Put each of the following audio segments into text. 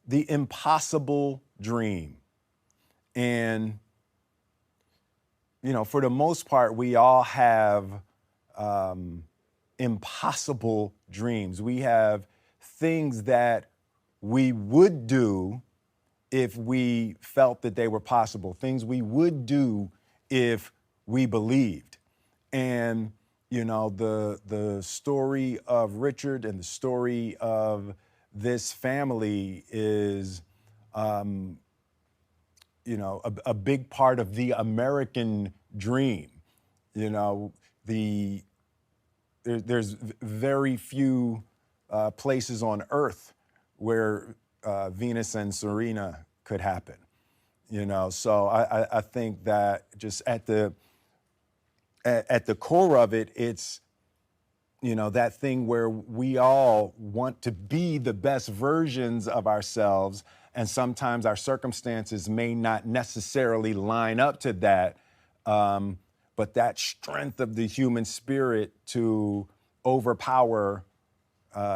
the impossible dream. And, for the most part, we all have impossible dreams. We have things that we would do if we felt that they were possible, things we would do if we believed. And, the story of Richard and the story of this family is, a big part of the American dream. There's very few places on Earth where Venus and Serena could happen. So I think that just at the core of it, it's, that thing where we all want to be the best versions of ourselves, and sometimes our circumstances may not necessarily line up to that, but that strength of the human spirit to overpower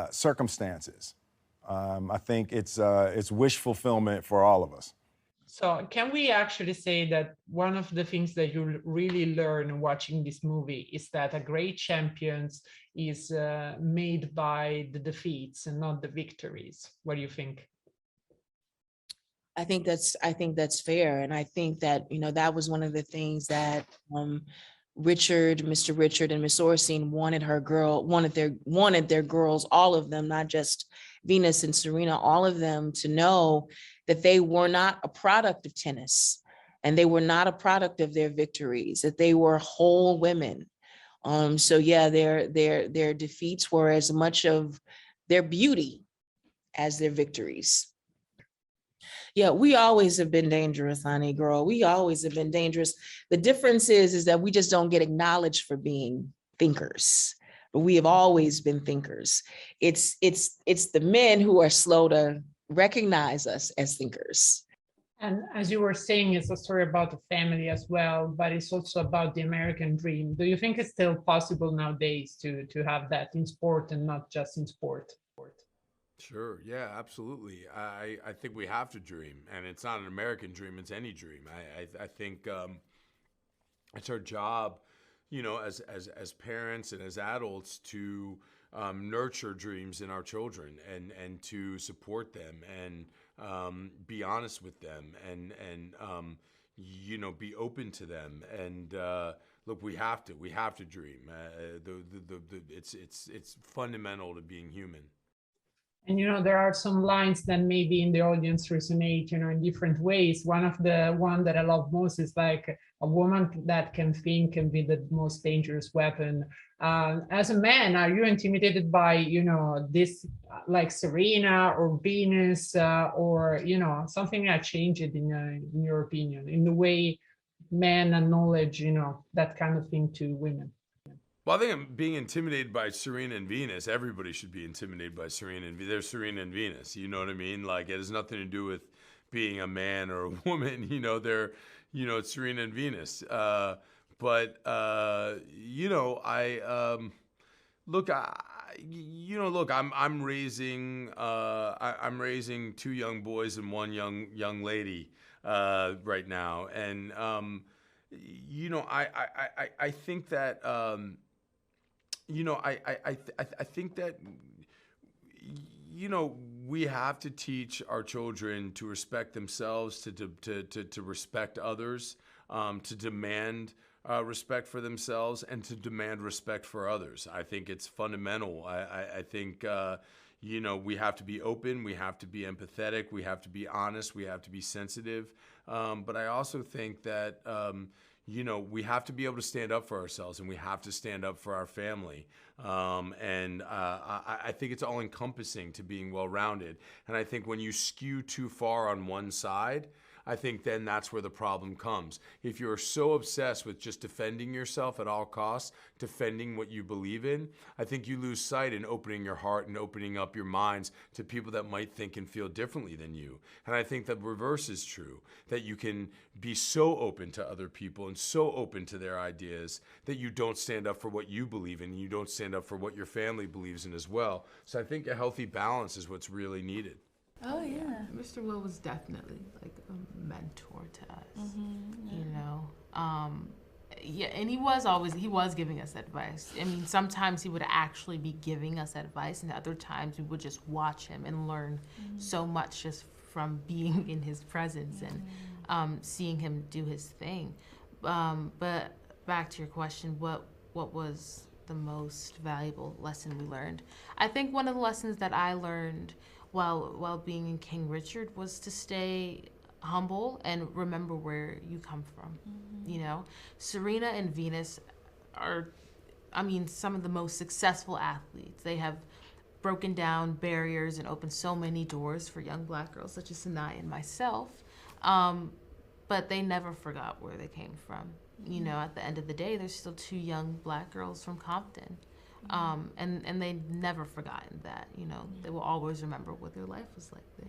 circumstances. I think it's wish fulfillment for all of us. So can we actually say that one of the things that you really learn watching this movie is that a great champions is made by the defeats and not the victories? What do you think? I think that's fair. And I think that, that was one of the things that Mr. Richard and Miss Orsine wanted their girls, all of them, not just Venus and Serena, all of them to know that they were not a product of tennis and they were not a product of their victories, that they were whole women. So yeah, their defeats were as much of their beauty as their victories. Yeah, we always have been dangerous, honey girl. We always have been dangerous. The difference is that we just don't get acknowledged for being thinkers, but we have always been thinkers. It's the men who are slow to recognize us as thinkers. And as you were saying, it's a story about the family as well, but it's also about the American dream. Do you think it's still possible nowadays to have that in sport and not just in sport? Sure. Yeah, absolutely. I think we have to dream, and it's not an American dream; it's any dream. I think it's our job, as parents and as adults to nurture dreams in our children and to support them and be honest with them and be open to them and. Look, we have to dream. It's fundamental to being human. And, there are some lines that maybe in the audience resonate, in different ways. One that I love most is like, a woman that can think can be the most dangerous weapon. As a man, are you intimidated by, this like Serena or Venus or, something that changed in your opinion, in the way men acknowledge, that kind of thing to women? Well, I think I'm being intimidated by Serena and Venus. Everybody should be intimidated by Serena and Venus. They're Serena and Venus. You know what I mean? Like, it has nothing to do with being a man or a woman. It's Serena and Venus. I'm raising two young boys and one young lady right now, and I think that. I think that, we have to teach our children to respect themselves, to respect others, to demand respect for themselves, and to demand respect for others. I think it's fundamental. I think, we have to be open, we have to be empathetic, we have to be honest, we have to be sensitive. But I also think that, we have to be able to stand up for ourselves, and we have to stand up for our family. I think it's all encompassing to being well-rounded. And I think when you skew too far on one side, I think then that's where the problem comes. If you're so obsessed with just defending yourself at all costs, defending what you believe in, I think you lose sight in opening your heart and opening up your minds to people that might think and feel differently than you. And I think the reverse is true, that you can be so open to other people and so open to their ideas that you don't stand up for what you believe in, and you don't stand up for what your family believes in as well. So I think a healthy balance is what's really needed. Oh yeah. Mr. Will was definitely like a mentor to us. Yeah. You know, yeah, and he was giving us advice. I mean, sometimes he would actually be giving us advice, and other times we would just watch him and learn so much just from being in his presence and seeing him do his thing. But back to your question, what was the most valuable lesson we learned? I think one of the lessons that I learned while being in King Richard was to stay humble and remember where you come from. You know, Serena and Venus are, I mean, some of the most successful athletes. They have broken down barriers and opened so many doors for young Black girls such as Sanaya and myself. But they never forgot where they came from. You know, at the end of the day, there's still 2 young Black girls from Compton. And they never forgotten that, you know. They will always remember what their life was like there.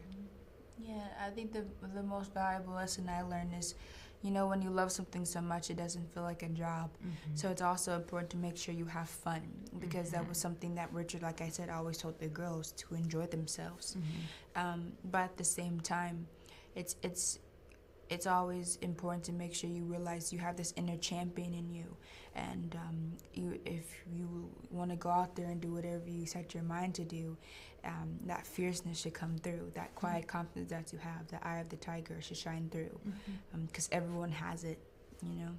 Yeah, I think the most valuable lesson I learned is, you know, when you love something so much, it doesn't feel like a job. So it's also important to make sure you have fun, because that was something that Richard, like I said, always told the girls to enjoy themselves. But at the same time, it's always important to make sure you realize you have this inner champion in you, and if you want to go out there and do whatever you set your mind to do, that fierceness should come through. That quiet confidence that you have, the eye of the tiger should shine through, because everyone has it, you know.